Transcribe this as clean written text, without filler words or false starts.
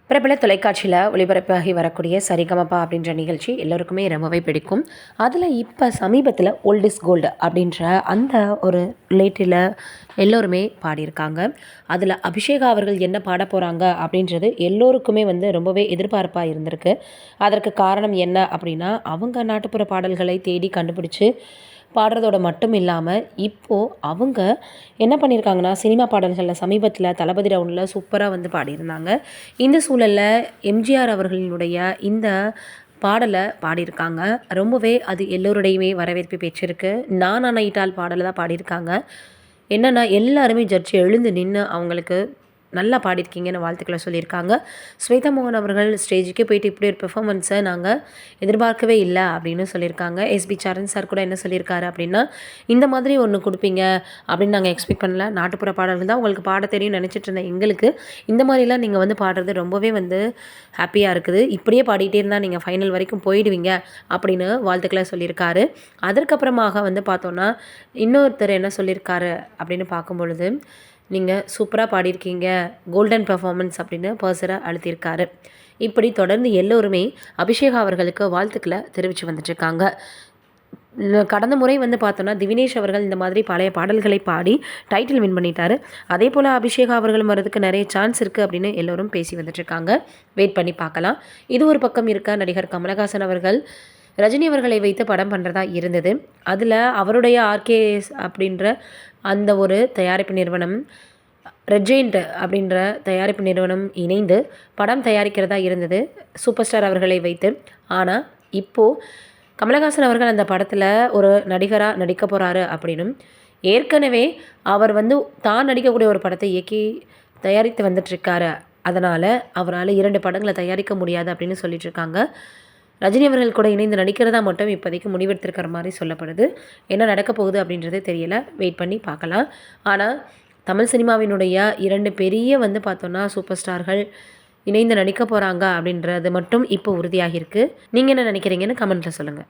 பிரபல தொலைக்காட்சியில் ஒளிபரப்பாகி வரக்கூடிய சரிகமபா அப்படின்ற நிகழ்ச்சி எல்லோருக்குமே ரொம்பவே பிடிக்கும். அதில் இப்போ சமீபத்தில் ஓல்ட் இஸ் கோல்டு அப்படின்ற அந்த ஒரு ரிலேட்டில் எல்லோருமே பாடியிருக்காங்க. அதில் அபிஷேகா அவர்கள் என்ன பாட போகிறாங்க அப்படின்றது எல்லோருக்குமே ரொம்பவே எதிர்பார்ப்பாக இருந்திருக்கு. அதற்கு காரணம் என்ன அப்படின்னா, அவங்க நாட்டுப்புற பாடல்களை தேடி கண்டுபிடிச்சு பாடுறதோட மட்டும் இல்லாமல் இப்போது அவங்க என்ன பண்ணியிருக்காங்கன்னா, சினிமா பாடல்களில் சமீபத்தில் தளபதி ரவுண்டில் சூப்பராக பாடியிருந்தாங்க. இந்த சூழலில் எம்ஜிஆர் அவர்களினுடைய இந்த பாடலை பாடியிருக்காங்க. ரொம்பவே அது எல்லோருடையுமே வரவேற்பு பெற்றிருக்கு. நான் ஆணையிட்டால் பாடலை தான் பாடியிருக்காங்க. என்னென்னா எல்லாருமே ஜட்ஜ் எழுந்து நின்று அவங்களுக்கு நல்லா பாடியிருக்கீங்கன்னு வாழ்த்துக்களை சொல்லியிருக்காங்க. ஸ்வேதா மோகன் அவர்கள் ஸ்டேஜுக்கே போயிட்டு இப்படி ஒரு பெர்ஃபார்மன்ஸை நாங்கள் எதிர்பார்க்கவே இல்லை அப்படின்னு சொல்லியிருக்காங்க. எஸ்பி சரண் சார் கூட என்ன சொல்லியிருக்காரு அப்படின்னா, இந்த மாதிரி ஒன்று கொடுப்பீங்க அப்படின்னு நாங்கள் எக்ஸ்பெக்ட் பண்ணல. நாட்டுப்புற பாடல்கள் தான் உங்களுக்கு பாட தெரியும்னு நினச்சிட்டு இருந்தேன். எங்களுக்கு இந்த மாதிரிலாம் நீங்கள் பாடுறது ரொம்பவே ஹாப்பியாக இருக்குது. இப்படியே பாடிட்டே இருந்தால் நீங்கள் ஃபைனல் வரைக்கும் போயிடுவீங்க அப்படின்னு வாழ்த்துக்களை சொல்லியிருக்காரு. அதற்கப்புறமாக பார்த்தோன்னா இன்னொருத்தர் என்ன சொல்லியிருக்காரு அப்படின்னு பார்க்கும்பொழுது, நீங்கள் சூப்பராக பாடியிருக்கீங்க, கோல்டன் பெர்ஃபார்மன்ஸ் அப்படின்னு பர்சரை அழுத்தியிருக்காரு. இப்படி தொடர்ந்து எல்லோருமே அபிஷேகா அவர்களுக்கு வாழ்த்துக்களை தெரிவித்து வந்துட்டுருக்காங்க. கடந்த முறை பார்த்தோன்னா திவினேஷ் அவர்கள் இந்த மாதிரி பழைய பாடல்களை பாடி டைட்டில் வின் பண்ணிட்டார். அதே போல் அபிஷேகா அவர்களும் வரதுக்கு நிறைய சான்ஸ் இருக்குது அப்படின்னு எல்லோரும் பேசி வந்துட்டுருக்காங்க. வெயிட் பண்ணி பார்க்கலாம். இது ஒரு பக்கம் இருக்க, நடிகர் கமலஹாசன் அவர்கள் ரஜினி அவர்களை வைத்து படம் பண்ணுறதா இருந்தது. அதில் அவருடைய ஆர்கேஎஸ் அப்படின்ற அந்த ஒரு தயாரிப்பு நிறுவனம், ரெட் ஜெயண்ட் அப்படின்ற தயாரிப்பு நிறுவனம் இணைந்து படம் தயாரிக்கிறதா இருந்தது சூப்பர் ஸ்டார் அவர்களை வைத்து. ஆனால் இப்போது கமலஹாசன் அவர்கள் அந்த படத்தில் ஒரு நடிகராக நடிக்க போகிறாரு அப்படின்னும், ஏற்கனவே அவர் தான் நடிக்கக்கூடிய ஒரு படத்தை இயக்கி தயாரித்து வந்துட்டுருக்காரு. அதனால் அவரால் 2 படங்களை தயாரிக்க முடியாது அப்படின்னு சொல்லிட்டுருக்காங்க. ரஜினி அவர்கள் கூட இணைந்து நடிக்கிறதா மட்டும் இப்போதைக்கு முடிவெடுத்திருக்கிற மாதிரி சொல்லப்படுது. என்ன நடக்க போகுது அப்படின்றது தெரியல. வெயிட் பண்ணி பார்க்கலாம். ஆனால் தமிழ் சினிமாவினுடைய 2 பெரிய பார்த்தோன்னா சூப்பர் ஸ்டார்கள் இணைந்து நடிக்க போகிறாங்க அப்படின்றது மட்டும் இப்போ உறுதியாகிருக்கு. நீங்கள் என்ன நினைக்கிறீங்கன்னு கமெண்ட்டில் சொல்லுங்கள்.